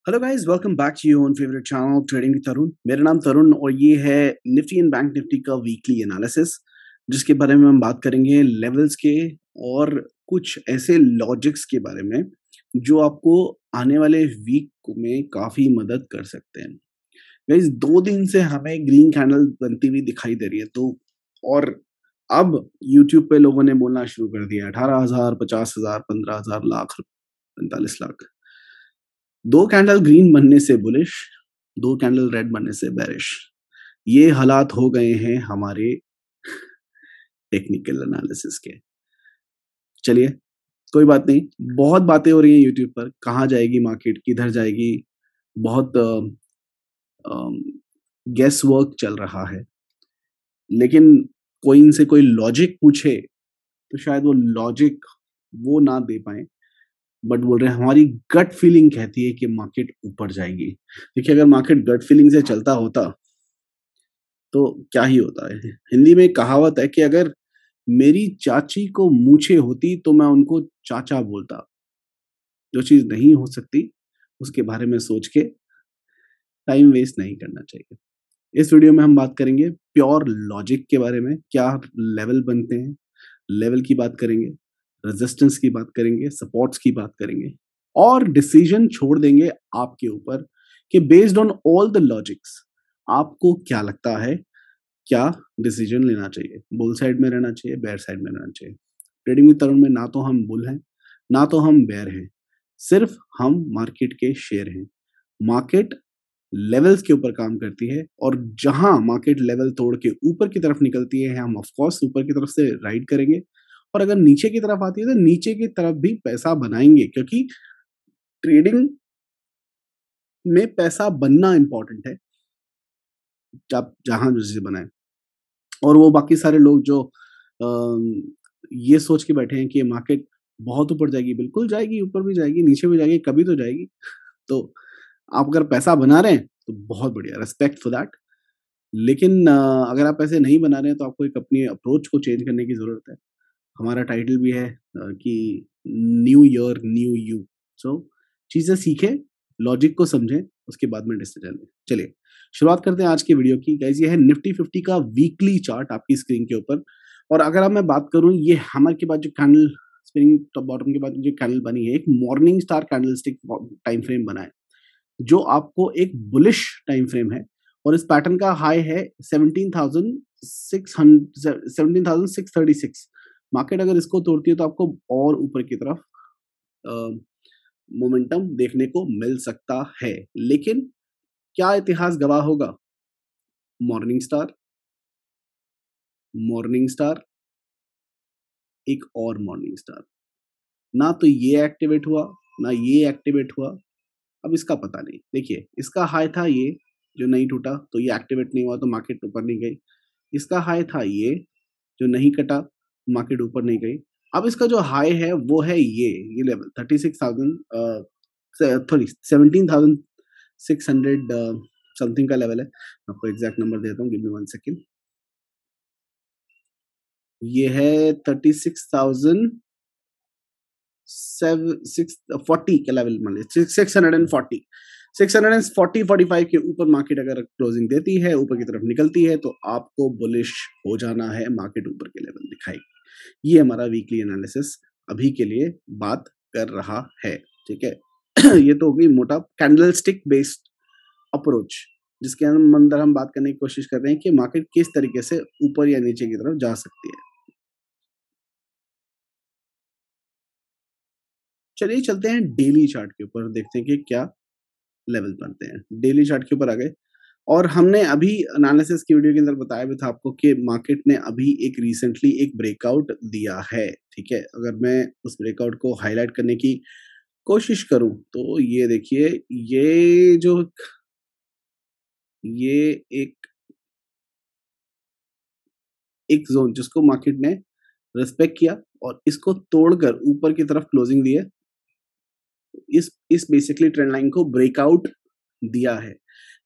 Hello guys, welcome back to your own favourite channel trading with Tarun. मेरा नाम तरुण और ये है Nifty and bank Nifty weekly वीकली एनालिसिस, जिसके बारे में हम बात करेंगे लेवल्स के और कुछ ऐसे लॉजिक्स के बारे में जो आपको आने वाले वीक में काफी मदद कर सकते हैं। गाइस, 2 दिन से हमें ग्रीन कैंडल बनती हुई दिखाई दे रही है, तो और अब यूट्यूब पे लोगों ने बोलना शुरू कर दिया 18,000, 50,000, 15,000, लाख, 45 लाख। 2 कैंडल ग्रीन बनने से बुलिश, 2 कैंडल रेड बनने से बेरिश। ये हालात हो गए हैं हमारे टेक्निकल एनालिसिस के। चलिए, कोई बात नहीं। बहुत बातें हो रही हैं यूट्यूब पर, कहाँ जाएगी मार्केट, किधर जाएगी, बहुत गेस वर्क चल रहा है। लेकिन कोई इनसे कोई लॉजिक पूछे तो शायद वो लॉजिक वो ना दे पाए, बट बोल रहे हैं हमारी गट फीलिंग कहती है कि मार्केट ऊपर जाएगी। देखिए, अगर मार्केट गट फीलिंग से चलता होता तो क्या ही होता है। हिंदी में एक कहावत है कि अगर मेरी चाची को मूछें होती तो मैं उनको चाचा बोलता। जो चीज नहीं हो सकती उसके बारे में सोच के टाइम वेस्ट नहीं करना चाहिए। इस वीडियो में हम बात करेंगे प्योर लॉजिक के बारे में, क्या लेवल बनते हैं, लेवल की बात करेंगे, रेजिस्टेंस की बात करेंगे, सपोर्ट्स की बात करेंगे, और डिसीजन छोड़ देंगे आपके ऊपर कि based on all the logics आपको क्या लगता है, क्या डिसीजन लेना चाहिए, बुल साइड में रहना चाहिए, बेयर साइड में रहना चाहिए। ट्रेडिंग विद तरुण में ना तो हम बुल हैं, ना तो हम बेयर हैं, सिर्फ हम मार्केट के शेयर हैं। मार्केट लेवल्स के ऊपर काम करती है और जहां मार्केट लेवल तोड़ के ऊपर की तरफ निकलती है हम ऑफ कोर्स ऊपर की तरफ से राइड करेंगे, और अगर नीचे की तरफ आती है तो नीचे की तरफ भी पैसा बनाएंगे, क्योंकि ट्रेडिंग में पैसा बनना इंपॉर्टेंट है। जब जहां जो चीज बनाए, और वो बाकी सारे लोग जो ये सोच के बैठे हैं कि मार्केट बहुत ऊपर जाएगी, बिल्कुल जाएगी, ऊपर भी जाएगी, नीचे भी जाएगी, कभी तो जाएगी। तो आप अगर पैसा बना रहे हैं तो बहुत बढ़िया, रेस्पेक्ट फॉर दैट। लेकिन अगर आप पैसे नहीं बना रहे हैं तो आपको एक अपनी अप्रोच को चेंज करने की जरूरत है। हमारा टाइटल भी है कि न्यू ईयर न्यू यू। सो चीजें सीखें, लॉजिक को समझें, उसके बाद में डिसीजन लें। चलिए शुरुआत करते हैं आज की वीडियो की। गाइस, ये है निफ्टी 50 का वीकली चार्ट आपकी स्क्रीन के ऊपर। और अगर अब मैं बात करूं, ये हैमर के बाद जो कैंडल, स्पिनिंग टॉप बॉटम के बाद जो कैंडल बनी है, एक morning star candlestick time frame बना है, जो आपको एक बुलिश टाइम फ्रेम है। और इस पैटर्न का हाई है 17,636। मार्केट अगर इसको तोड़ती है तो आपको और ऊपर की तरफ मोमेंटम देखने को मिल सकता है। लेकिन क्या इतिहास गवाह होगा? मॉर्निंग स्टार, मॉर्निंग स्टार, एक और मॉर्निंग स्टार, ना तो ये एक्टिवेट हुआ ना ये एक्टिवेट हुआ। अब इसका पता नहीं। देखिए, इसका हाई था ये, जो नहीं टूटा, तो ये एक्टिवेट नहीं हुआ तो मार्केट ऊपर नहीं गई। इसका हाई था ये, जो नहीं कटा, मार्केट ऊपर नहीं गई। अब इसका जो हाई है वो है ये लेवल 36,000, सॉरी 17,600 समथिंग का लेवल है। मैं आपको एग्जैक्ट नंबर देता हूँ, गिव मी 1 सेकेंड। ये है 36,000 640 के लेवल, मान लीजिए 640, 640-45 के ऊपर मार्केट अगर क्लोजिंग देती है, ऊपर की तरफ निकलती है, तो आपको बुलिश हो जाना है, मार्केट ऊपर के लेवल दिखाएगी। ये हमारा वीकली एनालिसिस अभी के लिए बात कर रहा है, ठीक है। ये तो होगी मोटा कैंडलस्टिक बेस्ड अप्रोच, जिसके अंदर हम बात करने की कोशिश कर रहे हैं कि मार्केट किस तरीके से ऊपर या नीचे की तरफ जा सकती है। चलिए चलते हैं डेली चार्ट के ऊपर, देखते हैं कि क्या लेवल बनते हैं। डेली चार्ट के ऊपर आ गए, और हमने अभी एनालिसिस की वीडियो के अंदर बताया भी था आपको कि मार्केट ने अभी एक रिसेंटली एक ब्रेकआउट दिया है, ठीक है। अगर मैं उस ब्रेकआउट को हाईलाइट करने की कोशिश करूं तो ये देखिए, ये जो ये एक एक जोन जिसको मार्केट ने रिस्पेक्ट किया और इसको तोड़कर ऊपर की तरफ क्लोजिंग दी है, इस बेसिकली ट्रेंड लाइन को ब्रेकआउट दिया है।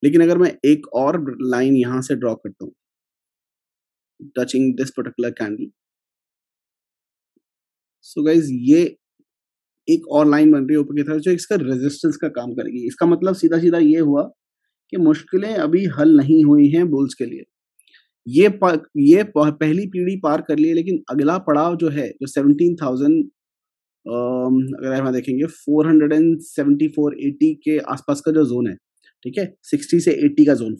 लेकिन अगर मैं एक और लाइन यहां से ड्रॉ करता हूं, touching this particular candle, so guys एक और लाइन बन रही है ऊपर की तरफ जो इसका रेजिस्टेंस का काम करेगी। इसका मतलब सीधा-सीधा ये हुआ कि मुश्किलें अभी हल नहीं हुई हैं बुल्स के लिए। पहली पीढ़ी पार कर ली है, लेकिन अगला पड़ाव जो है, जो 17,000 अगर हम देखेंगे 474-80 के आसपास का जो ज़ोन है, ठीक है? 60 से 80 का ज़ोन,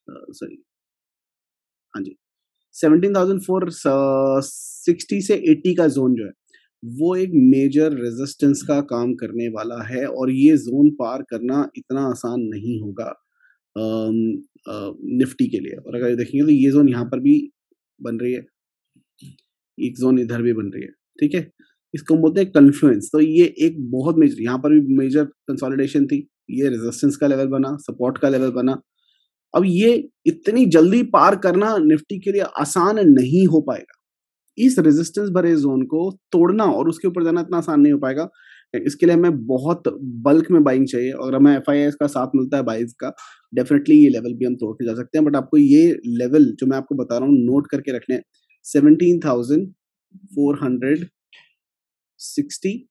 सॉरी, हाँ जी, 17,460 से 80 का ज़ोन जो है, वो एक मेजर रेजिस्टेंस का काम करने वाला है और ये ज़ोन पार करना इतना आसान नहीं होगा निफ्टी के लिए। और अगर देखेंगे तो ये ज़ोन यहाँ पर भी बन रही है, एक ज़ोन इधर भी बन रही है, ठीक है? इसको हम बोलते हैं कन्फ्लुएंस। तो ये एक बहुत मेजर, यहाँ पर भी मेजर कंसोलिडेशन थी, ये रेजिस्टेंस का लेवल बना, सपोर्ट का लेवल बना। अब ये इतनी जल्दी पार करना निफ्टी के लिए आसान नहीं हो पाएगा। इस रेजिस्टेंस भरे ज़ोन को तोड़ना और उसके ऊपर जाना इतना आसान नहीं हो पाएगा। इसके लिए हमें बहुत बल्क में बाइंग चाहिए और हमें एफआईआईस का साथ मिलता है बाइज़ का, डेफिनिटली ये लेवल भी हम तोड़ के जा सकते हैं। बट आपको ये लेवल जो मैं आपको बता रहा हूँ नोट करके रखने हैं, 17,460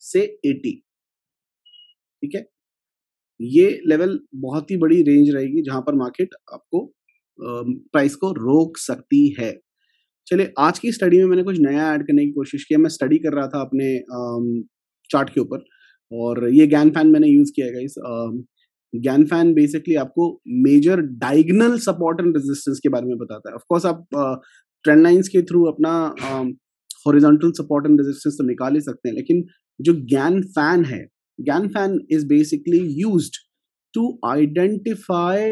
से 80, ठीक है? ये लेवल बहुत ही बड़ी रेंज रहेगी जहाँ पर मार्केट आपको प्राइस को रोक सकती है। चलिए, आज की स्टडी में मैंने कुछ नया ऐड करने की कोशिश की है। मैं स्टडी कर रहा था अपने चार्ट के ऊपर और ये गैन फैन मैंने यूज़ किया है गाइस। गैन फैन बेसिकली आपको major diagonal support and resistance के बारे में बताता है। ऑफ कोर्स आप ट्रेंड लाइंस के थ्रू अपना हॉरिजॉन्टल सपोर्ट एंड रेजिस्टेंस तो निकाल ही सकते हैं, लेकिन जो गैन फैन है, Gann fan is basically used to identify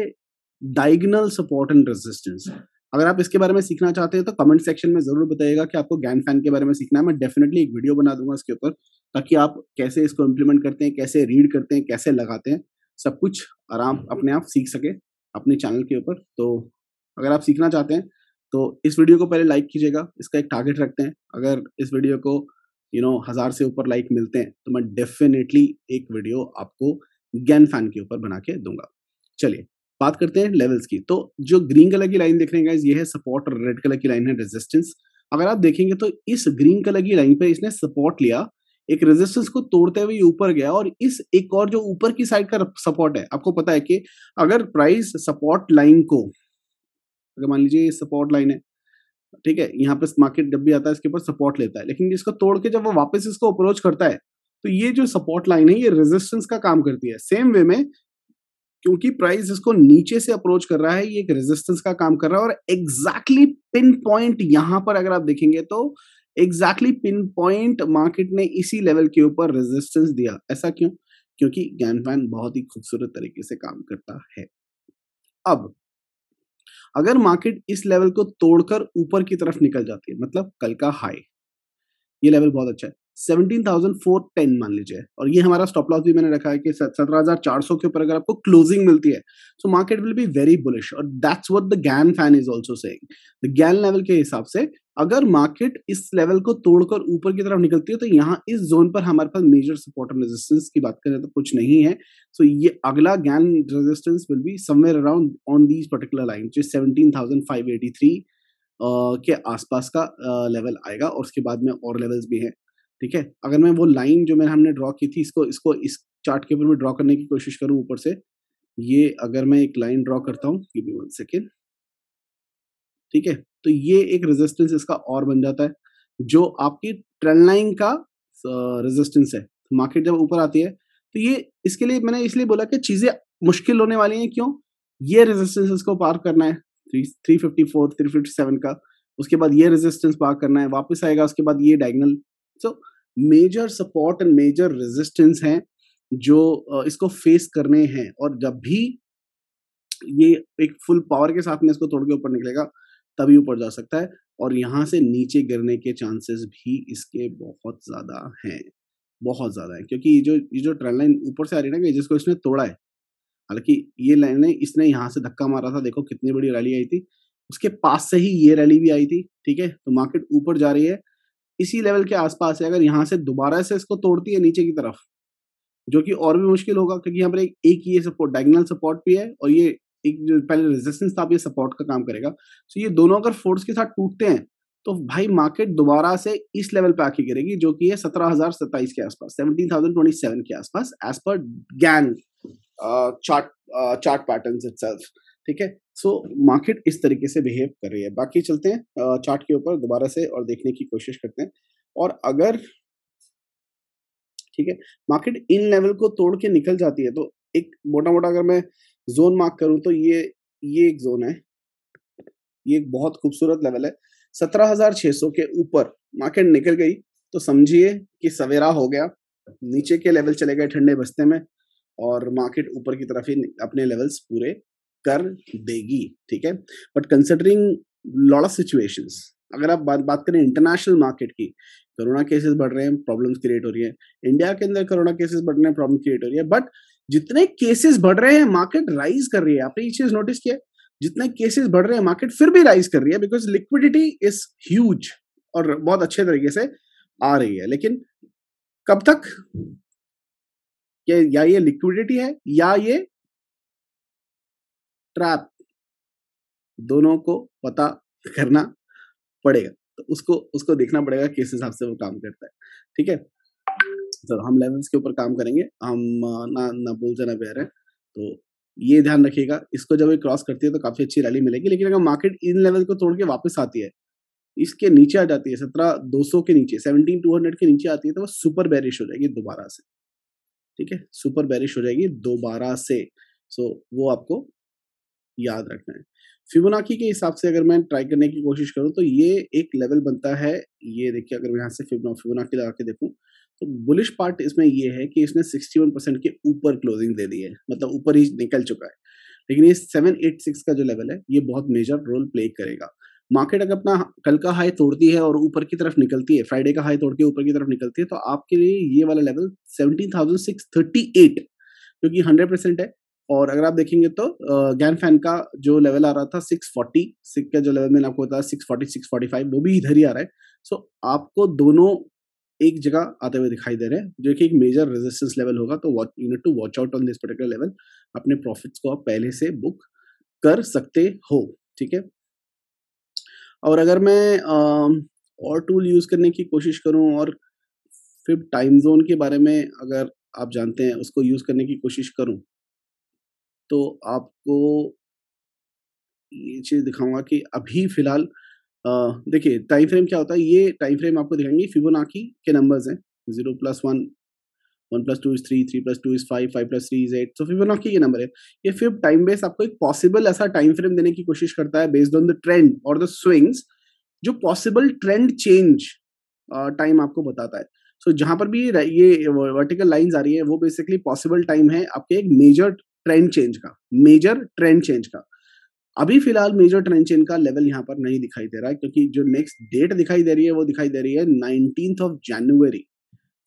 diagonal support and resistance. अगर आप इसके बारे में सीखना चाहते हैं तो कमेंट सेक्शन में जरूर बताइएगा कि आपको गैन फैन के बारे में सीखना है। मैं डेफिनेटली एक वीडियो बना दूंगा इसके ऊपर, ताकि आप कैसे इसको इम्प्लीमेंट करते हैं, कैसे रीड करते हैं, कैसे लगाते हैं, सब कुछ आराम अपने आप सीख सके अपने चैनल के ऊपर। तो अगर आप सीखना चाहते हैं तो इस वीडियो को पहले लाइक कीजिएगा, इसका एक टारगेट रखते हैं। अगर इस वीडियो को 1000 से ऊपर लाइक मिलते हैं तो मैं डेफिनेटली एक वीडियो आपको गैन फैन के ऊपर बना के दूंगा। चलिए बात करते हैं लेवल्स की। तो जो ग्रीन कलर की लाइन देख रहे हैं गाइस, ये है सपोर्ट और रेड कलर की लाइन है रेजिस्टेंस। अगर आप देखेंगे तो इस ग्रीन कलर की लाइन पे इसने सपोर्ट लिया, एक रेजिस्टेंस को तोड़ते हुए ऊपर गया और इस एक और जो ऊपर की साइड का सपोर्ट है, आपको पता है कि अगर प्राइस सपोर्ट लाइन को, अगर मान लीजिए ये सपोर्ट लाइन है, ठीक है, यहाँ पे मार्केट जब भी आता है इसके ऊपर सपोर्ट लेता है, लेकिन इसको तोड़ के जब वो वापस इसको अप्रोच करता है तो ये जो सपोर्ट लाइन है ये रेजिस्टेंस का काम करती है। सेम वे में क्योंकि प्राइस इसको नीचे से अप्रोच कर रहा है, ये एक रेजिस्टेंस का काम कर रहा है और एग्जैक्टली पिन पॉइंट यहां पर अगर आप देखेंगे तो एग्जैक्टली पिन पॉइंट मार्केट ने इसी लेवल के ऊपर रेजिस्टेंस दिया। ऐसा क्यों? क्योंकि गैन फैन बहुत ही खूबसूरत तरीके से काम करता है। अब अगर मार्केट इस लेवल को तोड़कर ऊपर की तरफ निकल जाती है, मतलब कल का हाई, ये लेवल बहुत अच्छा है, 17,410 मान लीजिए, और ये हमारा स्टॉप लॉस भी मैंने रखा है कि 17,400 के ऊपर अगर आपको क्लोजिंग मिलती है तो market will be very bullish, और that's what the Gann fan is also saying. The Gann level के हिसाब से अगर मार्केट इस लेवल को तोड़कर ऊपर की तरफ निकलती है तो यहाँ इस जोन पर हमारे पास मेजर सपोर्ट एंड रेजिस्टेंस की बात करें तो कुछ नहीं है। सो ये अगला Gann resistance will be somewhere around on these particular line, जो 17,583 के आसपास का लेवल आएगा, और उसके बाद में और लेवल्स भी हैं, ठीक है। अगर मैं वो लाइन जो हमने ड्रॉ की थी इसको इसको इस चार्ट के ऊपर में ड्रॉ करने की कोशिश करूं ऊपर से, ये अगर मैं एक लाइन ड्रॉ करता हूं, गिव मी 1 सेकेंड, ठीक है, तो ये एक रेजिस्टेंस इसका और बन जाता है जो आपकी ट्रेंड लाइन का रेजिस्टेंस है। मार्केट जब ऊपर आती है तो ये, इसके लिए मैंने इसलिए बोला कि चीजें मुश्किल होने वाली हैं। क्यों? ये रेजिस्टेंस इसको पार करना है 354 357 का, उसके बाद ये रेजिस्टेंस पार करना है, वापस आएगा, उसके बाद ये diagonal. So major support and major resistance हैं जो इसको फेस करने हैं, और जब भी ये एक फुल पावर के साथ में इसको तोड़ के ऊपर निकलेगा तभी ऊपर जा सकता है, और यहाँ से नीचे गिरने के चांसेस भी इसके बहुत ज्यादा हैं, बहुत ज्यादा है। क्योंकि ये जो ट्रेंड लाइन ऊपर से आ रही है ना, जिसको इसने तोड़ा है, हालांकि ये लाइन इसने यहाँ से धक्का मारा था, देखो कितनी बड़ी रैली आई थी, उसके पास से ही ये रैली भी आई थी, ठीक है। तो मार्केट ऊपर जा रही है, इसी लेवल के आसपास है। अगर यहाँ से दोबारा से इसको तोड़ती है नीचे की तरफ, जो कि और भी मुश्किल होगा, क्योंकि यहाँ पर एक ये सपोर्ट, डायगोनल सपोर्ट भी है, और ये एक जो पहले रेजिस्टेंस था, अब ये सपोर्ट का काम करेगा। तो ये दोनों अगर फोर्स के साथ टूटते हैं तो भाई मार्केट दोबारा से इस लेवल पे आके गिरेगी जो कि है 17,027 के आसपास, 17,027 के आसपास as per gain chart patterns itself. ठीक है, सो मार्केट इस तरीके से बिहेव कर रही है। बाकी चलते हैं चार्ट के ऊपर दोबारा से और देखने की कोशिश करते हैं। और अगर ठीक है मार्केट इन लेवल को तोड़ के निकल जाती है तो एक मोटा-मोटा अगर मैं जोन मार्क करूं तो ये एक जोन है, ये एक बहुत खूबसूरत लेवल है। 17,600 के ऊपर मार्केट निकल गई तो समझिए कि सवेरा हो गया, नीचे के लेवल चले गए ठंडे बस्ते में और मार्केट ऊपर की तरफ ही अपने लेवल्स पूरे कर देगी। ठीक है, but considering lot of situations, अगर आप बात करें इंटरनेशनल मार्केट की, कोरोना केसेस बढ़ रहे हैं, प्रॉब्लम्स क्रिएट हो रही है। इंडिया के अंदर कोरोना केसेस बढ़ रहे हैं, प्रॉब्लम क्रिएट हो रही है। बट जितने केसेस बढ़ रहे हैं मार्केट राइज कर रही है। आपने ये चीज नोटिस किया, जितने केसेस बढ़ रहे हैं मार्केट फिर भी राइज कर रही है, बिकॉज लिक्विडिटी इज ह्यूज और बहुत अच्छे तरीके से आ रही है। लेकिन कब तक, या ये लिक्विडिटी है या ये ट्रैप, दोनों को पता करना पड़ेगा। तो उसको देखना पड़ेगा किस हिसाब से वो काम करता है। ठीक है, तो हम लेवल्स के ऊपर काम करेंगे, हम ना बुल्स है ना बेयर है, तो ये ध्यान रखिएगा। इसको जब ये क्रॉस करती है तो काफी अच्छी रैली मिलेगी। लेकिन अगर मार्केट इन लेवल को तोड़ के वापस आती है, इसके नीचे आ जाती है 17,200 के नीचे, 17,200 के नीचे आती है, तो वो सुपर बेरिश हो जाएगी दोबारा से। ठीक है, सुपर बेरिश हो जाएगी दोबारा से। सो वो आपको याद रखना है। फिबोनाची के हिसाब से अगर मैं ट्राई करने की कोशिश करूं तो ये एक लेवल बनता है। ये देखिए, अगर मैं यहाँ से फिबोनाची लगा के देखूं तो बुलिश पार्ट इसमें ये है कि इसने 61% के ऊपर क्लोजिंग दे दी है, मतलब ऊपर ही निकल चुका है। लेकिन ये 786 का जो लेवल है ये बहुत मेजर रोल प्ले करेगा। मार्केट अगर अपना कल का हाई तोड़ती है और ऊपर की तरफ निकलती है, फ्राइडे का हाई तोड़ के ऊपर की तरफ निकलती है, तो आपके लिए ये वाला लेवल 17,638 जो कि 100% है। और अगर आप देखेंगे तो गैन फैन का जो लेवल आ रहा था 640, सिक का जो लेवल मैंने आपको बताया 640 645, वो भी इधर ही आ रहा है। सो आपको दोनों एक जगह आते हुए दिखाई दे रहे हैं, जो कि एक मेजर रेजिस्टेंस लेवल होगा। तो you need to watch out on this particular level. अपने प्रॉफिट्स को आप पहले से बुक कर सकते हो। ठीक है, और अगर मैं और टूल यूज करने की कोशिश करूं और फिर टाइम जोन के बारे में अगर आप जानते हैं उसको यूज करने की कोशिश करूं तो आपको ये चीज दिखाऊंगा कि अभी फिलहाल देखिए टाइम फ्रेम क्या होता है। ये टाइम फ्रेम आपको दिखाएंगे, फिबोनाची के नंबर्स हैं, 0+1, 1+2 is 3, 3+2 is 5, 5+3 is 8। तो फिबोनाची के नंबर है। ये फिब टाइम बेस आपको एक पॉसिबल ऐसा टाइम फ्रेम देने की कोशिश करता है बेस्ड ऑन द ट्रेंड और द स्विंग्स, जो पॉसिबल ट्रेंड चेंज टाइम आपको बताता है। सो जहां पर भी ये वर्टिकल लाइंस आ रही है वो बेसिकली पॉसिबल टाइम है आपके एक मेजर ट्रेंड चेंज का। अभी फिलहाल मेजर ट्रेंड चेंज का लेवल यहाँ पर नहीं दिखाई दे रहा है, क्योंकि जो नेक्स्ट डेट दिखाई दे रही है वो दिखाई दे रही है 19th of January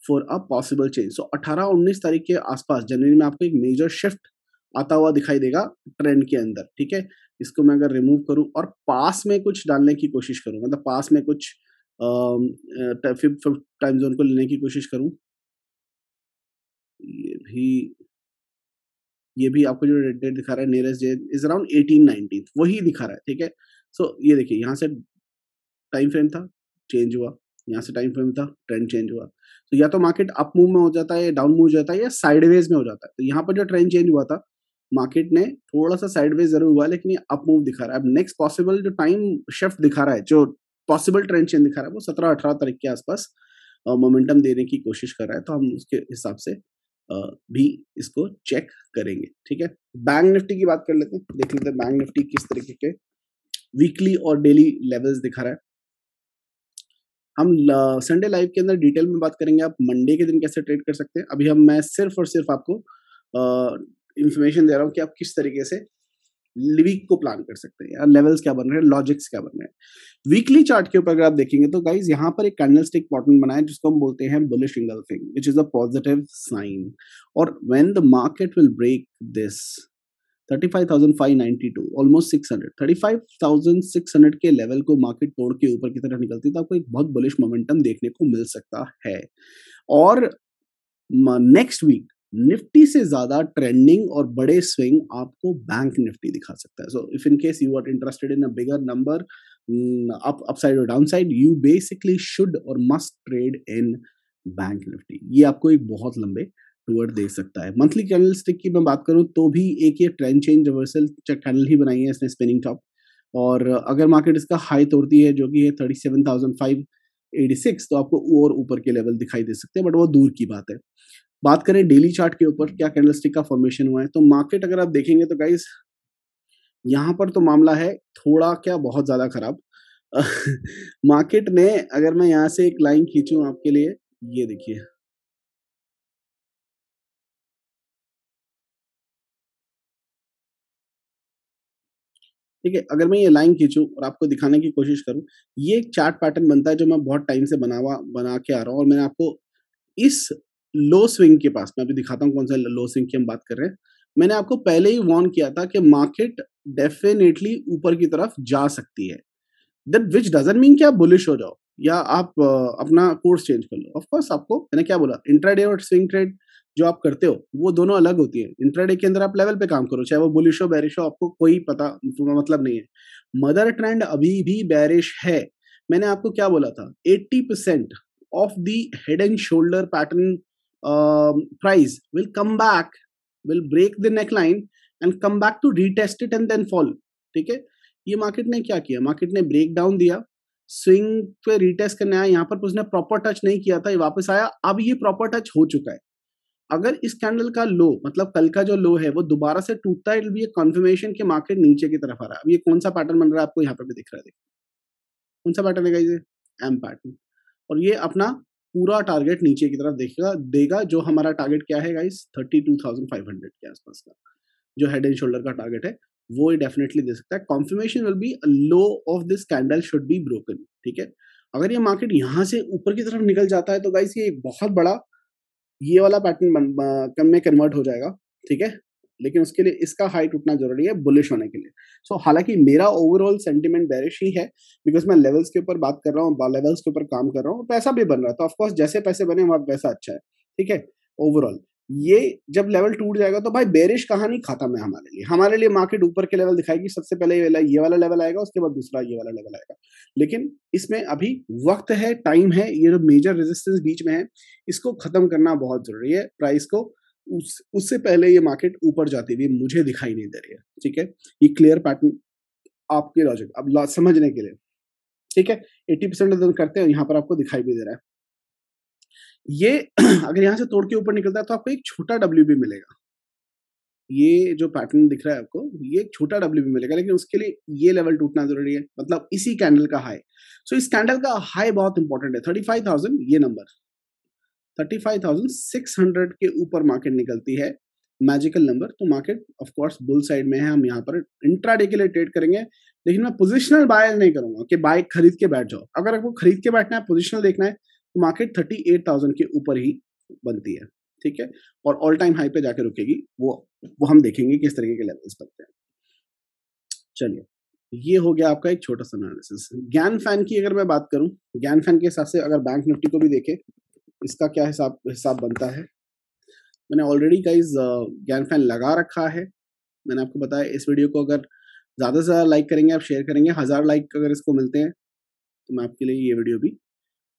for a possible change. So 18-19 तारीख के आसपास जनवरी में आपको एक मेजर शिफ्ट आता हुआ दिखाई देगा ट्रेंड के अंदर। ठीक है, इसको मैं अगर रिमूव करूं और पास में कुछ डालने की कोशिश करूं, मतलब पास में कुछ टाइम जोन को लेने की कोशिश करूं, ये भी आपको जो डेट दिखा रहा है नियरेस्ट डेट इज अराउंड 18-19 वही दिखा रहा है। ठीक है, सो ये देखिए यहाँ से टाइम फ्रेम था, चेंज हुआ, यहाँ से टाइम फ्रेम था, ट्रेंड चेंज हुआ। तो या तो मार्केट अप मूव में हो जाता है, डाउन मूव हो जाता है, या साइडवेज में हो जाता है। तो यहाँ पर जो ट्रेंड चेंज हुआ था मार्केट ने थोड़ा सा साइडवेज जरूर हुआ, लेकिन ये अप मूव दिखा रहा है। अब नेक्स्ट पॉसिबल जो टाइम शिफ्ट दिखा रहा है, जो पॉसिबल ट्रेंड चेंज दिखा रहा है, वो 17-18 तारीख के आसपास मोमेंटम देने की कोशिश कर रहा है। तो हम उसके हिसाब से भी इसको चेक करेंगे। ठीक है, बैंक निफ्टी की बात कर लेते हैं, देख लेते हैं बैंक निफ्टी किस तरीके के वीकली और डेली लेवल्स दिखा रहा है। हम संडे लाइव के अंदर डिटेल में बात करेंगे आप मंडे के दिन कैसे ट्रेड कर सकते हैं। अभी मैं सिर्फ और सिर्फ आपको इंफॉर्मेशन दे रहा हूँ कि आप किस तरीके से वीक को प्लान कर सकते हैं, या लेवल्स क्या बन रहे हैं, लॉजिक्स क्या बन रहे हैं। वीकली चार्ट के ऊपर अगर आप देखेंगे तो गाइज यहाँ पर एक कैंडलस्टिक पैटर्न बना है जिसको हम बोलते हैं bullish engulfing, which is a positive sign. और when the market will break this 35,592, almost 600, 35,600 के लेवल को मार्केट तोड़ के ऊपर की तरफ निकलती है तो आपको एक बहुत बुलिश मोमेंटम देखने को मिल सकता है। और नेक्स्ट वीक निफ्टी से ज्यादा ट्रेंडिंग और बड़े स्विंग आपको बैंक निफ्टी दिखा सकता है। So if in case you are interested in a bigger number, up upside और डाउनसाइड, यू बेसिकली शुड और must trade in bank Nifty. ये आपको एक बहुत लंबे टूर दे सकता है। मंथली कैंडल स्टिक की मैं बात करूं तो भी एक ये ट्रेंड चेंज रिवर्सल कैंडल ही बनाई है इसने, स्पिनिंग टॉप। और अगर मार्केट इसका हाई तोड़ती है जो कि है 37,586, तो आपको और ऊपर के लेवल दिखाई दे सकते हैं, बट वो दूर की बात है। बात करें डेली चार्ट के ऊपर क्या कैंडलस्टिक का फॉर्मेशन हुआ है, तो मार्केट अगर आप देखेंगे तो गाइस यहाँ पर तो मामला है थोड़ा क्या बहुत ज्यादा खराब। मार्केट ने, अगर मैं यहाँ से एक लाइन खींचूं आपके लिए, ये देखिए, ठीक है, अगर मैं ये लाइन खींचूं और आपको दिखाने की कोशिश करूं, ये एक चार्ट पैटर्न बनता है जो मैं बहुत टाइम से बना के आ रहा हूं, और मैंने आपको इस लो स्विंग के पास, मैं अभी दिखाता हूँ कौन सा लो स्विंग की हम बात कर रहे हैं। मैंने आपको पहले ही वार्न किया था कि मार्केट डेफिनेटली ऊपर की तरफ जा सकती है। दैट विच डजंट मीन कि आप बुलिश हो जाओ या आप अपना कोर्स चेंज कर लो। ऑफ कोर्स आपको मैंने क्या बोला, इंट्राडे और स्विंग ट्रेड जो आप करते हो वो दोनों अलग होती है। इंट्राडे के अंदर आप लेवल पे काम करो, चाहे वो बुलिश हो बेरिश हो, आपको कोई पता मतलब नहीं है। मदर ट्रेंड अभी भी बेरिश है। मैंने आपको क्या बोला था, 80% of the head and shoulder pattern price will come back, will break the neck line and come back to retest it and then fall. ठीक है, ये मार्केट ने क्या किया, मार्केट ने ब्रेक डाउन दिया, स्विंग पे रीटेस्ट करने आया, यहाँ पर उसने प्रॉपर टच नहीं किया था, ये वापस आया, अब ये प्रॉपर टच हो चुका है। अगर इस कैंडल का लो, मतलब कल का जो लो है, वो दोबारा से टूटता है, इट बी कंफर्मेशन के मार्केट नीचे की तरफ आ रहा है। अब ये कौन सा पैटर्न बन रहा है आपको यहाँ पे भी दिख रहा है, देखिए कौन सा पैटर्न है ये, एम पैटर्न। और ये अपना पूरा टारगेट नीचे की तरफ देखेगा देगा, जो हमारा टारगेट क्या है गाइस, 32,500 के आसपास का जो हेड एंड शोल्डर का टारगेट है, वो डेफिनेटली दे सकता है। Conformation will be low of this candle should be broken. ठीक है, अगर ये मार्केट यहाँ से ऊपर की तरफ निकल जाता है तो गाइस ये एक बहुत बड़ा ये वाला पैटर्न कम में कन्वर्ट हो जाएगा। ठीक है, लेकिन उसके लिए इसका हाई टूटना जरूरी है बुलिश होने के लिए। हालांकि मेरा ओवरऑल सेंटिमेंट बेरिश ही है, बिकॉज मैं लेवल्स के ऊपर बात कर रहा हूँ, लेवल्स के ऊपर काम कर रहा हूँ, पैसा भी बन रहा है, तो ऑफकोर्स जैसे पैसे बने वहां पैसा अच्छा है। ठीक है, ओवरऑल ये जब लेवल टूट जाएगा तो भाई बेरिश कहानी खत्म है हमारे लिए मार्केट ऊपर के लेवल दिखाएगी। सबसे पहले ये वाला लेवल आएगा, उसके बाद दूसरा ये वाला लेवल आएगा। लेकिन इसमें अभी वक्त है, टाइम है, ये जो मेजर रेजिस्टेंस बीच में है इसको खत्म करना बहुत जरूरी है। प्राइस को उससे पहले ये मार्केट ऊपर जाती हुई मुझे दिखाई नहीं दे रही है। ठीक है, ये क्लियर पैटर्न आपके लॉजिक अब समझने के लिए। ठीक है, 80% करते हैं, यहाँ पर आपको दिखाई भी दे रहा है। ये अगर यहाँ से तोड़ के ऊपर निकलता है तो आपको एक छोटा डब्ल्यू भी मिलेगा। ये जो पैटर्न दिख रहा है आपको, ये एक छोटा डब्ल्यू भी मिलेगा, लेकिन उसके लिए ये लेवल टूटना जरूरी है, मतलब इसी कैंडल का हाई। इस कैंडल का हाई बहुत इंपॉर्टेंट है, 35,000 ये नंबर, 35,600 के ऊपर मार्केट निकलती है, मैजिकल नंबर, तो market of course bull side में है। हम यहाँ पर इंट्राडे के लिए ट्रेड करेंगे, लेकिन मैं पोजिशनल बाय नहीं करूंगा कि बाय खरीद के बैठ जाओ। अगर आपको खरीद के बैठना है, पोजिशनल देखना है, तो मार्केट 38,000 के ऊपर ही बनती है। ठीक है, और ऑल टाइम हाई पे जाके रुकेगी, वो हम देखेंगे किस तरीके के लेवल्स बनते हैं। चलिए, ये हो गया आपका एक छोटा सा एनालिसिस। ज्ञान फैन की अगर मैं बात करूं, ज्ञान फैन के हिसाब से अगर बैंक निफ्टी को भी देखें, इसका क्या हिसाब हिसाब बनता है। मैंने ऑलरेडी गाइस ज्ञान फैन लगा रखा है। मैंने आपको बताया इस वीडियो को अगर ज़्यादा से ज़्यादा लाइक करेंगे, आप शेयर करेंगे, 1000 लाइक अगर इसको मिलते हैं तो मैं आपके लिए ये वीडियो भी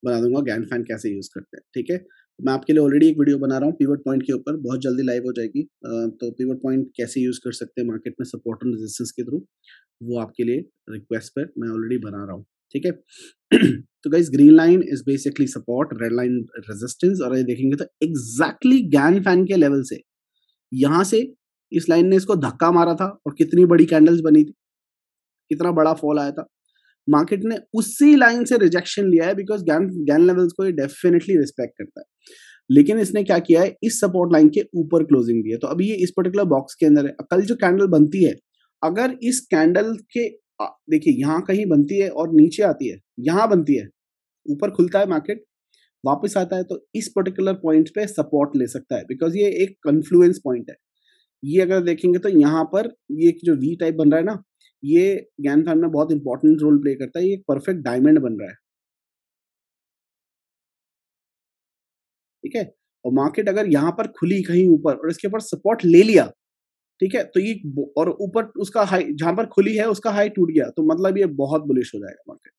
बना दूंगा, ज्ञान फैन कैसे यूज़ करते हैं। ठीक है, मैं आपके लिए ऑलरेडी एक वीडियो बना रहा हूँ पिवट पॉइंट के ऊपर, बहुत जल्दी लाइव हो जाएगी। तो पिवट पॉइंट कैसे यूज़ कर सकते हैं मार्केट में सपोर्ट एंड रेजिस्टेंस के थ्रू, वो आपके लिए रिक्वेस्ट पर मैं ऑलरेडी बना रहा हूँ। ठीक है, तो guys green line is basically support, red line resistance, और ये देखेंगे तो एग्जैक्टली ज्ञान फैन के लेवल से यहां से इस लाइन ने इसको धक्का मारा था, और कितनी बड़ी कैंडल्स बनी थी, कितना बड़ा फॉल आया था। मार्केट ने उसी लाइन से रिजेक्शन लिया है, बिकॉज ज्ञान ज्ञान लेवल्स को ये डेफिनेटली रिस्पेक्ट करता है। लेकिन इसने क्या किया है, इस सपोर्ट लाइन के ऊपर क्लोजिंग दी है, तो अभी ये इस पर्टिकुलर बॉक्स के अंदर है। कल जो कैंडल बनती है, अगर इस कैंडल के देखिए यहाँ कहीं बनती है और नीचे आती है, यहाँ बनती है, ऊपर खुलता है मार्केट, वापस आता है, तो इस पर्टिकुलर पॉइंट पे सपोर्ट ले सकता है, बिकॉज ये एक कन्फ्लुएंस पॉइंट है। ये अगर देखेंगे तो यहाँ पर ये जो वी टाइप बन रहा है ना, ये ज्ञान फैन में बहुत इंपॉर्टेंट रोल प्ले करता है। ये एक परफेक्ट डायमंड बन रहा है। ठीक है, और मार्केट अगर यहाँ पर खुली कहीं ऊपर और इसके ऊपर सपोर्ट ले लिया, ठीक है, तो ये और ऊपर उसका हाई जहां पर खुली है उसका हाई टूट गया, तो मतलब ये बहुत बुलिश हो जाएगा मार्केट,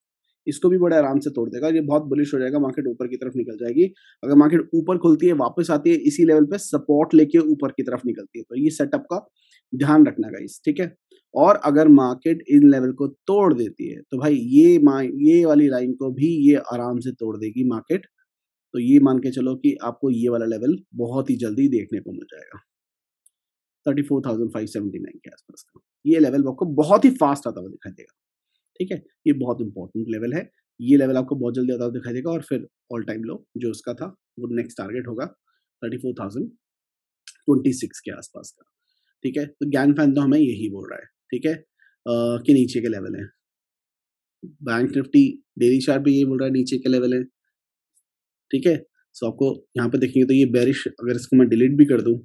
इसको भी बड़े आराम से तोड़ देगा, ये बहुत बुलिश हो जाएगा, मार्केट ऊपर की तरफ निकल जाएगी। अगर मार्केट ऊपर खुलती है वापस आती है इसी लेवल पे सपोर्ट लेके ऊपर की तरफ निकलती है, तो ये सेटअप का ध्यान रखना गाइस, ठीक है। और अगर मार्केट इन लेवल को तोड़ देती है तो भाई ये वाली लाइन को भी ये आराम से तोड़ देगी मार्केट, तो ये मान के चलो कि आपको ये वाला लेवल बहुत ही जल्दी देखने को मिल जाएगा 34,579 के आसपास का, ये लेवल आपको बहुत ही फास्ट आता हुआ दिखाई देगा, ठीक है। ये बहुत इंपॉर्टेंट लेवल है, ये लेवल आपको बहुत जल्दी आता हुआ दिखाई देगा, और फिर ऑल टाइम लो जो उसका था वो नेक्स्ट टारगेट होगा 34,026 के आसपास का, ठीक है। तो ज्ञान फैन तो हमें यही बोल रहा है, ठीक है, कि नीचे के लेवल है। बैंक निफ्टी डेली चार्ट भी यही बोल रहा है नीचे के लेवल है, ठीक है। सो आपको यहाँ पे देखेंगे तो ये बेरिश, अगर इसको मैं डिलीट भी कर दूं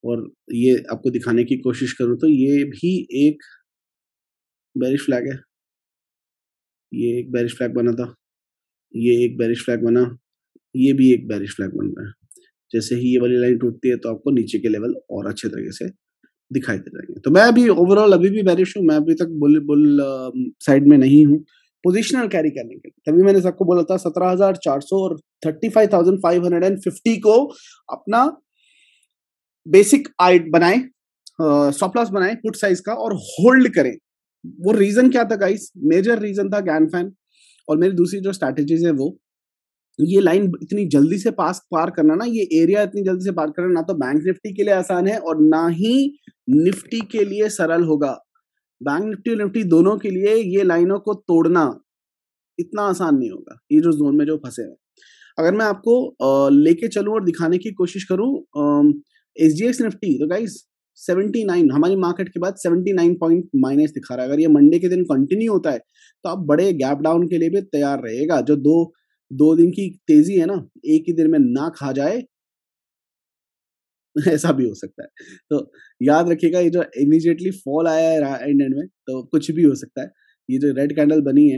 और ये आपको दिखाने की कोशिश करूं तो ये भी एक बेरिश फ्लैग है, ये एक बेरिश फ्लैग बना था, ये एक बेरिश फ्लैग बना, ये भी एक बेरिश फ्लैग बन रहा है। जैसे ही ये वाली लाइन टूटती है तो आपको नीचे के लेवल और अच्छे तरीके से दिखाई दे जाएंगे। तो मैं अभी ओवरऑल अभी भी बेरिश हूँ, मैं अभी तक बुल बुल साइड में नहीं हूँ पोजिशनल कैरी करने के लिए। तभी मैंने सबको बोला था 17,400 और 35,550 को अपना बेसिक आइट बनाए, स्टॉप लॉस बनाए पुट साइज का और होल्ड करें। वो रीजन क्या था गाइस, मेजर रीजन था ज्ञान फैन, और मेरी दूसरी जो स्ट्रैटेजीज है वो ये लाइन इतनी जल्दी से पार करना ना, ये एरिया इतनी जल्दी से पार करना ना तो बैंक निफ्टी के लिए आसान है और ना ही निफ्टी के लिए सरल होगा। बैंक निफ्टी और निफ्टी दोनों के लिए ये लाइनों को तोड़ना इतना आसान नहीं होगा, ये जो जोन में जो फंसे हैं। अगर मैं आपको लेके चलूं और दिखाने की कोशिश करूं एसजीएक्स निफ्टी, तो गाइस 79 हमारी मार्केट के बाद 79 पॉइंट माइनस दिखा रहा है। अगर ये मंडे के दिन कंटिन्यू होता है तो आप बड़े गैप डाउन के लिए भी तैयार रहेगा। जो दो दिन की तेजी है ना, एक ही दिन में ना खा जाए ऐसा भी हो सकता है। तो याद रखिएगा ये जो इमीडिएटली फॉल आया है एंड में, तो कुछ भी हो सकता है। ये जो रेड कैंडल बनी है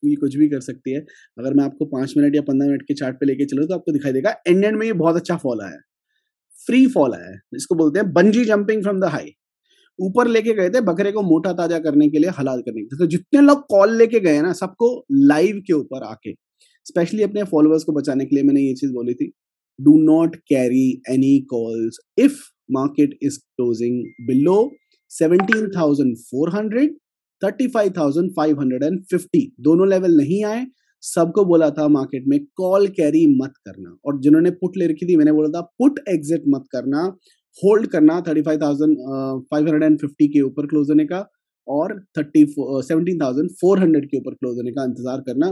ये कुछ भी कर सकती है। अगर मैं आपको 5 मिनट या 15 मिनट के चार्ट पे लेके चलूँ तो आपको दिखाई देगा एंड में ये बहुत अच्छा फॉल आया है, फ्री फॉल आया है, इसको बोलते हैं bungee jumping from the high. ऊपर लेके गए थे बकरे को मोटा ताजा करने के लिए, हलाल करने के लिए। तो जितने लोग कॉल लेके गए ना सबको लाइव के ऊपर आके, स्पेशली अपने फॉलोअर्स को बचाने के लिए मैंने ये चीज बोली थी, do not carry any calls if market is closing below 17,400 35,550 दोनों लेवल नहीं आए। सबको बोला था मार्केट में कॉल कैरी मत करना, और जिन्होंने पुट ले रखी थी मैंने बोला था पुट एग्जिट मत करना, होल्ड करना 35,550 के ऊपर क्लोज होने का और 17,400 के ऊपर क्लोज होने का इंतजार करना,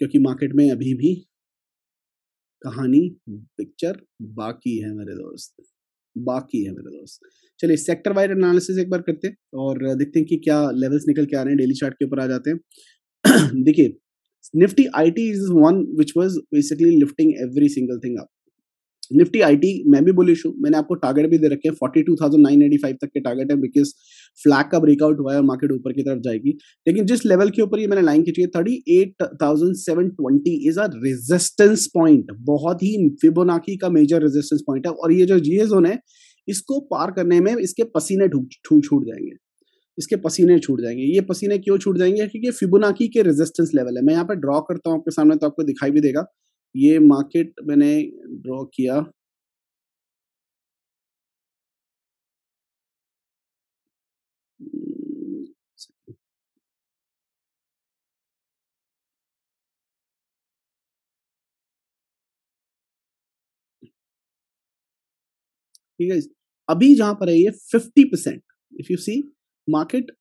क्योंकि मार्केट में अभी भी कहानी पिक्चर बाकी है मेरे दोस्त, बाकी है मेरे दोस्त। चलिए सेक्टर वाइड एनालिसिस एक बार करते हैं और देखते हैं कि क्या लेवल्स निकल के आ रहे हैं। डेली चार्ट के ऊपर आ जाते हैं। देखिए Nifty IT is one which was basically lifting every single thing up. Nifty IT मैं भी बुलिश हूं, मैंने आपको टारगेट भी दे रखे हैं 42,985 तक के टारगेट है, बिकॉज फ्लैग का ब्रेकआउट हुआ है और मार्केट ऊपर की तरफ जाएगी। लेकिन जिस लेवल के ऊपर ये मैंने लाइन खींची है 38,720 इज अ रेजिस्टेंस पॉइंट, बहुत ही फिबोनाची का मेजर रेजिस्टेंस पॉइंट है। और ये जो जीए जोन है इसको पार करने में इसके पसीने छूट जाएंगे, इसके पसीने छूट जाएंगे। ये पसीने क्यों छूट जाएंगे, क्योंकि फिबोनाची के रेजिस्टेंस लेवल है। मैं यहाँ पे ड्रॉ करता हूँ आपके सामने तो आपको दिखाई भी देगा। ये मार्केट मैंने ड्रॉ किया, ठीक है। अभी जहां पर है ये 50%, if you see market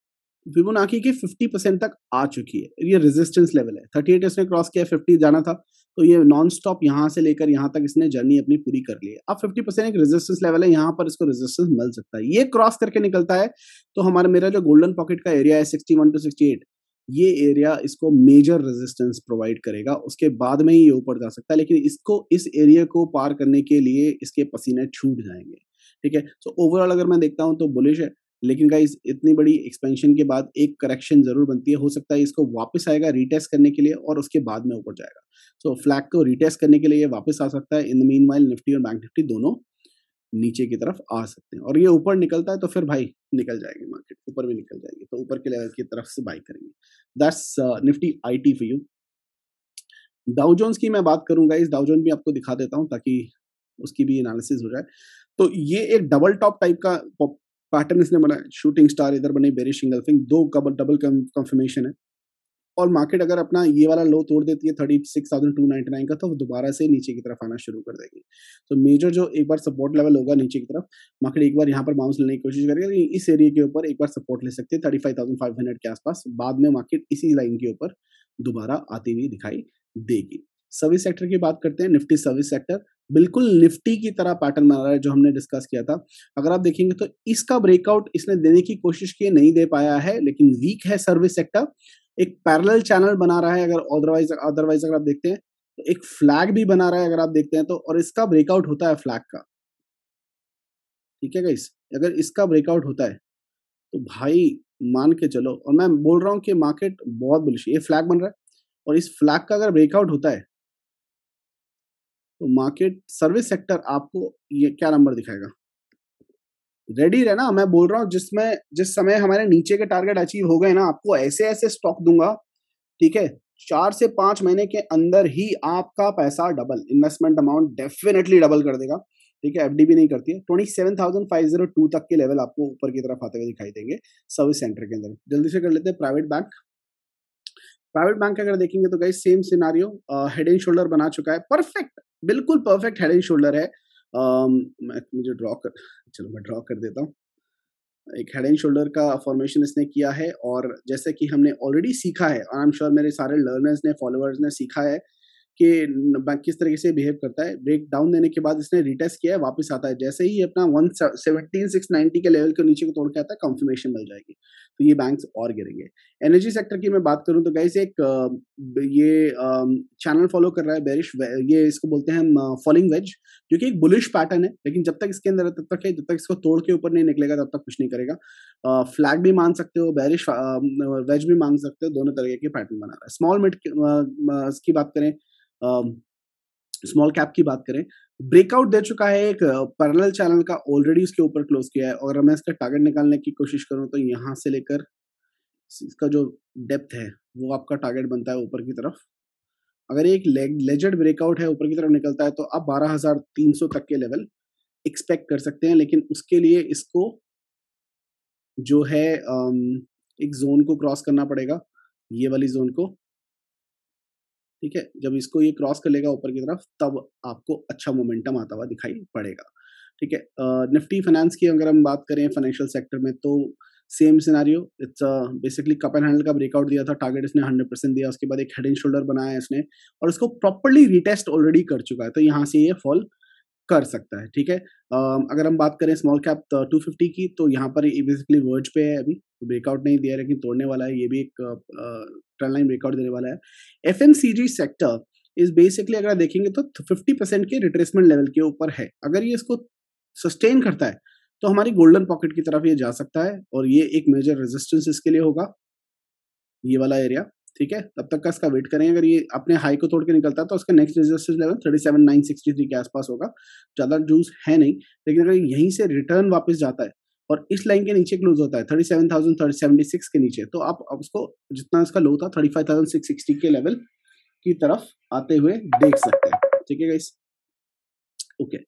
Fibonacci के 50% तक आ चुकी है। ये रेजिस्टेंस लेवल है 38 इसने क्रॉस किया, 50 जाना था, तो ये नॉन स्टॉप यहां से लेकर यहां तक इसने जर्नी अपनी पूरी कर ली है। अब 50% एक रेजिस्टेंस लेवल है, यहां पर इसको रेजिस्टेंस मिल सकता है। ये क्रॉस करके निकलता है तो हमारा मेरा जो गोल्डन पॉकेट का एरिया है 61 टू 68, ये एरिया इसको मेजर रेजिस्टेंस प्रोवाइड करेगा। उसके बाद में ही ये ऊपर जा सकता है, लेकिन इसको इस एरिया को पार करने के लिए इसके पसीने छूट जाएंगे, ठीक है। सो ओवरऑल अगर मैं देखता हूं तो बुलिश है, लेकिन गाइस इतनी बड़ी एक्सपेंशन के बाद एक करेक्शन जरूर बनती है। हो सकता है इसको वापस आएगा रीटेस्ट करने के लिए और उसके बाद में ऊपर जाएगा। सो फ्लैग को रीटेस्ट करने के लिए ये वापस आ सकता है। इन द मीनवाइल निफ्टी और बैंक निफ्टी दोनों नीचे की तरफ आ सकते हैं, और ये ऊपर निकलता है तो फिर भाई निकल जाएगी मार्केट, ऊपर भी निकल जाएगी, तो ऊपर के लेवल की तरफ से बाई करेंगे। That's Nifty IT for you. Dow Jones की मैं बात करूँ गाइस, डाउ जोन भी आपको दिखा देता हूँ ताकि उसकी भी एनालिसिस हो जाए। तो ये एक डबल टॉप टाइप का पैटर्न इसने बनाया, शूटिंग स्टार इधर बनी, बेरिश इंगल्फिंग, दो डबल कंफर्मेशन है, और मार्केट अगर अपना ये वाला लो तोड़ देती है 36,299 का, तो दोबारा से नीचे की तरफ आना शुरू कर देगी। तो मेजर जो एक बार सपोर्ट लेवल होगा नीचे की तरफ, मार्केट एक बार यहाँ पर बाउंस लेने की कोशिश करेगी, लेकिन इस एरिया के ऊपर एक बार सपोर्ट ले सकते हैं 35,500 के आसपास। बाद में मार्केट इसी लाइन के ऊपर दोबारा आती हुई दिखाई देगी। सर्विस सेक्टर की बात करते हैं, निफ्टी सर्विस सेक्टर बिल्कुल निफ्टी की तरह पैटर्न बना रहा है जो हमने डिस्कस किया था। अगर आप देखेंगे तो इसका ब्रेकआउट इसने देने की कोशिश की, नहीं दे पाया है, लेकिन वीक है सर्विस सेक्टर। एक पैरेलल चैनल बना रहा है, अगर अदरवाइज अगर आप देखते हैं तो एक फ्लैग भी बना रहा है अगर आप देखते हैं तो, और इसका ब्रेकआउट होता है फ्लैग का, ठीक है गाइस। अगर इसका ब्रेकआउट होता है तो भाई मान के चलो, और मैं बोल रहा हूँ कि मार्केट बहुत बुलिश है, ये फ्लैग बन रहा है, और इस फ्लैग का अगर ब्रेकआउट होता है तो मार्केट सर्विस सेक्टर आपको ये क्या नंबर दिखाएगा, रेडी रहना। मैं बोल रहा हूँ जिस समय हमारे नीचे के टारगेट अचीव हो गए ना, आपको ऐसे ऐसे स्टॉक दूंगा, ठीक है, 4 से 5 महीने के अंदर ही आपका पैसा double, investment amount definitely double कर देगा, ठीक है। एफडी भी नहीं करती है। 27,502 तक के लेवल आपको ऊपर की तरफ आते हुए दिखाई देंगे सर्विस सेंटर के अंदर। जल्दी से कर लेते हैं प्राइवेट बैंक। प्राइवेट बैंक अगर देखेंगे तो guys same scenario, head and shoulder बना चुका है, परफेक्ट, बिल्कुल परफेक्ट हेड एंड शोल्डर है। मुझे चलो मैं ड्रॉ कर देता हूँ। एक हेड एंड शोल्डर का फॉर्मेशन इसने किया है, और जैसे कि हमने ऑलरेडी सीखा है, आई एम श्योर मेरे सारे लर्नर्स ने, फॉलोअर्स ने सीखा है कि बैंक किस तरीके से बिहेव करता है। ब्रेक डाउन देने के बाद इसने रिटेस्ट किया है, वापस आता है, जैसे ही अपना 117,690 के लेवल के नीचे को तोड़ के आता है, कंफर्मेशन मिल जाएगी, तो ये बैंक्स और गिरेंगे। एनर्जी सेक्टर की मैं बात करूं तो गाइस एक ये चैनल फॉलो कर रहा है बेरिश, ये इसको बोलते हैं हम फॉलिंग वेज, जो कि एक बुलिश पैटर्न है, लेकिन जब तक इसके अंदर है तब तक है, जब तक इसको तोड़ के ऊपर नहीं निकलेगा तब तक कुछ नहीं करेगा। फ्लैग भी मान सकते हो, बेरिश वेज भी मान सकते हो, दोनों तरीके के पैटर्न बना रहा है। स्मॉल मिड की बात करें, स्मॉल कैप की बात करें, ब्रेकआउट दे चुका है एक पैरेलल चैनल का, ऑलरेडी उसके ऊपर क्लोज किया है, और मैं इसका टारगेट निकालने की कोशिश करूं तो यहाँ से लेकर इसका जो डेप्थ है वो आपका टारगेट बनता है ऊपर की तरफ। अगर एक लेजेंड ब्रेकआउट है ऊपर की तरफ निकलता है तो आप 12,300 तक के लेवल एक्सपेक्ट कर सकते हैं, लेकिन उसके लिए इसको जो है एक जोन को क्रॉस करना पड़ेगा, ये वाली जोन को, ठीक है। जब इसको ये क्रॉस कर लेगा ऊपर की तरफ तब आपको अच्छा मोमेंटम आता हुआ दिखाई पड़ेगा, ठीक है। निफ्टी फाइनेंस की अगर हम बात करें फाइनेंशियल सेक्टर में, तो same scenario, it's basically cup and handle का ब्रेकआउट दिया था, टारगेट इसने 100% दिया, उसके बाद एक हेड एंड शोल्डर बनाया है इसने, और इसको प्रॉपर्ली रिटेस्ट ऑलरेडी कर चुका है, तो यहाँ से ये फॉल कर सकता है, ठीक है। अगर हम बात करें स्मॉल कैप 250 की, तो यहाँ पर बेसिकली वर्ज पे है, अभी ब्रेकआउट नहीं दिया है लेकिन तोड़ने वाला है, ये भी एक ट्रेंड लाइन ब्रेकआउट देने वाला है। एफएमसीजी सेक्टर इज बेसिकली अगर देखेंगे तो 50% के रिट्रेसमेंट लेवल के ऊपर है, अगर ये इसको सस्टेन करता है तो हमारी गोल्डन पॉकेट की तरफ ये जा सकता है, और ये एक मेजर रेजिस्टेंस इसके लिए होगा, ये वाला एरिया, ठीक है। तब तक का इसका वेट करें, अगर ये अपने हाई को तोड़ के निकलता है तो उसका नेक्स्ट रेजिस्टेंस लेवल 37,963 के आसपास होगा, ज्यादा जूस है नहीं, लेकिन अगर यहीं से रिटर्न वापस जाता है और इस लाइन के नीचे क्लोज होता है 37,076 के नीचे, तो आप उसको जितना इसका लो था 35,660 के लेवल की तरफ आते हुए देख सकते हैं, ठीक है गाइस। ओके,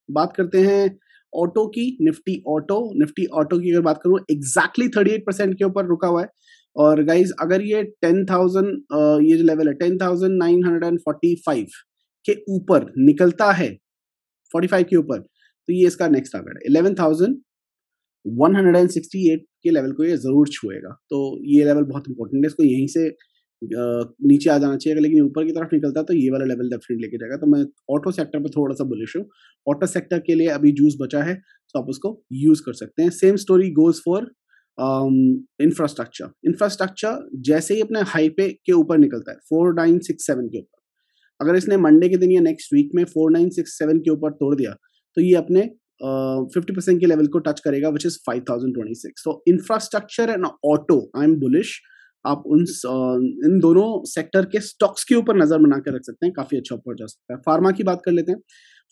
बात करते हैं ऑटो की, निफ्टी ऑटो की अगर बात करूं एग्जैक्टली 38% के ऊपर रुका हुआ है, और गाइज अगर ये 10,000 ये जो लेवल है 10,945 के ऊपर निकलता है, 45 के ऊपर, तो ये इसका नेक्स्ट टारगेट है 11,168 के लेवल को ये जरूर छुएगा, तो ये लेवल बहुत इंपॉर्टेंट है, इसको यहीं से नीचे आ जाना चाहिए, लेकिन ऊपर की तरफ निकलता है तो ये वाला लेवल डेफिनेटली लेके जाएगा। तो मैं ऑटो सेक्टर पे थोड़ा सा बुलिश हूँ, ऑटो सेक्टर के लिए अभी जूस बचा है तो आप उसको यूज कर सकते हैं। Same story goes for infrastructure जैसे ही अपने हाई पे के ऊपर निकलता है 4967 के ऊपर, अगर इसने मंडे के दिन या नेक्स्ट वीक में 4967 के ऊपर तोड़ दिया तो ये अपने 50% के लेवल को टच करेगा, विच इज 5026। तो infrastructure and auto I am bullish, आप इन दोनों सेक्टर के स्टॉक्स के ऊपर नजर बना कर रख सकते हैं, काफी अच्छा ऊपर जा सकता है। फार्मा की बात कर लेते हैं।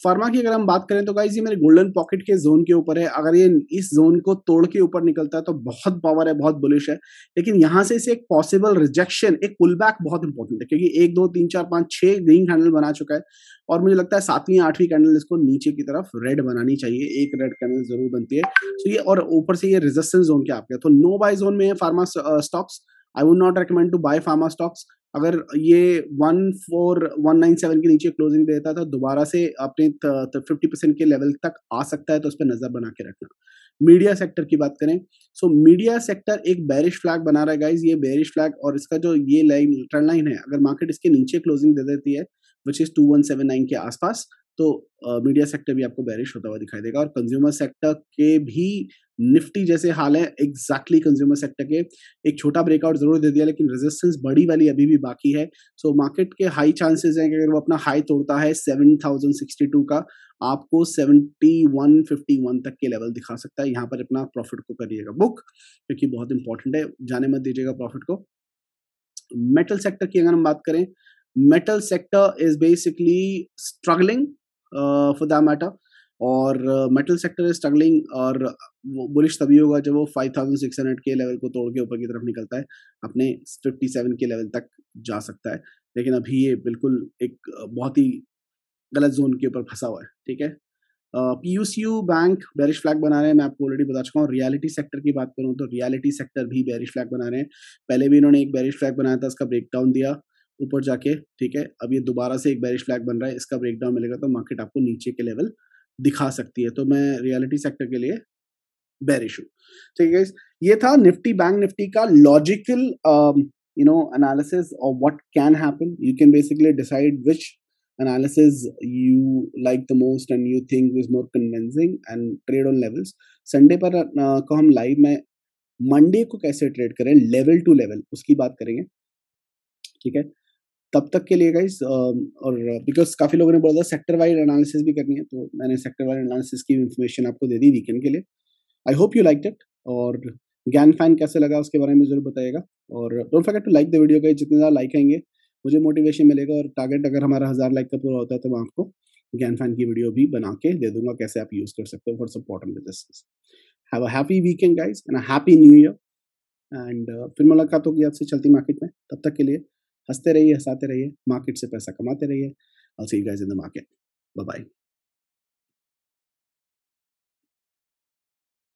फार्मा की अगर हम बात करें तो गाइस ये मेरे गोल्डन पॉकेट के जोन के ऊपर है। अगर ये इस जोन को तोड़ के ऊपर निकलता है तो बहुत पावर है, बहुत बुलिश है। लेकिन यहाँ से इसे एक पॉसिबल रिजेक्शन, एक पुल बैक बहुत इंपॉर्टेंट है, क्योंकि 1 2 3 4 5 6 ग्रीन कैंडल बना चुका है और मुझे लगता है 7वीं 8वीं कैंडल इसको नीचे की तरफ रेड बनानी चाहिए। एक रेड कैंडल जरूर बनती है। तो ये और ऊपर से ये रेजिस्टेंस जोन के आपके, तो नो बाय जोन में है pharma stocks. I would not recommend to buy pharma stocks. अगर ये 14197 के नीचे क्लोजिंग देता था, दोबारा से अपने 50% के लेवल तक आ सकता है, तो उस पर नजर बना के रखना। मीडिया सेक्टर की बात करें, सो मीडिया सेक्टर एक बेरिश फ्लैग बना रहा है गाइज। ये बेरिश फ्लैग और इसका जो ये लाइन ट्रेंड लाइन है, अगर मार्केट इसके नीचे क्लोजिंग दे देती है विच इज 2179 के आसपास, तो मीडिया सेक्टर भी आपको बेरिश होता हुआ दिखाई देगा। और कंज्यूमर सेक्टर के भी निफ्टी जैसे हाल है एग्जैक्टली कंज्यूमर सेक्टर के। एक छोटा ब्रेकआउट जरूर दे दिया, लेकिन रेजिस्टेंस बड़ी वाली अभी भी बाकी है। सो मार्केट के हाई चांसेस हैं कि अगर वो अपना हाई तोड़ता है 7062 का, आपको 7151 तक के लेवल दिखा सकता है। यहाँ पर अपना प्रॉफिट को करिएगा बुक, क्योंकि बहुत इंपॉर्टेंट है, जाने मत दीजिएगा प्रॉफिट को। मेटल सेक्टर की अगर हम बात करें, metal sector is basically struggling for that matter. और मेटल सेक्टर इज स्ट्रगलिंग, और वो बुलिश तभी होगा जब वो 5600 के लेवल को तोड़ के ऊपर की तरफ निकलता है, अपने 57 के लेवल तक जा सकता है। लेकिन अभी ये बिल्कुल एक बहुत ही गलत जोन के ऊपर फंसा हुआ है। ठीक है, पीयूसीयू बैंक बेरिश फ्लैग बना रहे हैं, मैं आपको ऑलरेडी बता चुका हूँ। रियलिटी सेक्टर की बात करूँ तो रियलिटी सेक्टर भी बेरिश फ्लैग बना रहे हैं। पहले भी इन्होंने एक बेरिश फ्लैग बनाया था, इसका ब्रेकडाउन दिया ऊपर जाके। ठीक है, अब ये दोबारा से एक बेरिश फ्लैग बन रहा है, इसका ब्रेकडाउन मिलेगा तो मार्केट आपको नीचे के लेवल दिखा सकती है। तो मैं रियलिटी सेक्टर के लिए बेरिश हूँ। ठीक है, ये था निफ्टी बैंक निफ्टी का logical analysis of what can happen. You can basically decide which analysis you like the most and you think is more convincing and trade on levels. Sunday पर को हम लाइव में मंडे को कैसे trade करें level two level उसकी बात करेंगे। ठीक है, तब तक के लिए गाइस, और बिकॉज काफी लोगों ने बोला था सेक्टर वाइड एनालिसिस भी करनी है, तो मैंने सेक्टर वाइड एनालिसिस की इन्फॉर्मेशन आपको दे दी वीकेंड के लिए। I hope you like it, और ज्ञान फैन कैसे लगा उसके बारे में जरूर बताइएगा। और don't forget to like the video guys, जितने ज़्यादा लाइक आएंगे मुझे मोटिवेशन मिलेगा, और टारगेट अगर हमारा 1000 लाइक का पूरा होता है तो मैं आपको ज्ञान फैन की वीडियो भी बना के दे दूंगा, कैसे आप यूज कर सकते हो for support and resistance. Have a happy weekend guys and a happy new year, and फिर मुलाकात होगी आपसे चलती मार्केट में। तब तक के लिए हंसते रहिए, हंसाते रहिए, मार्केट से पैसा कमाते रहिए। I'll see you guys in the market. Bye bye.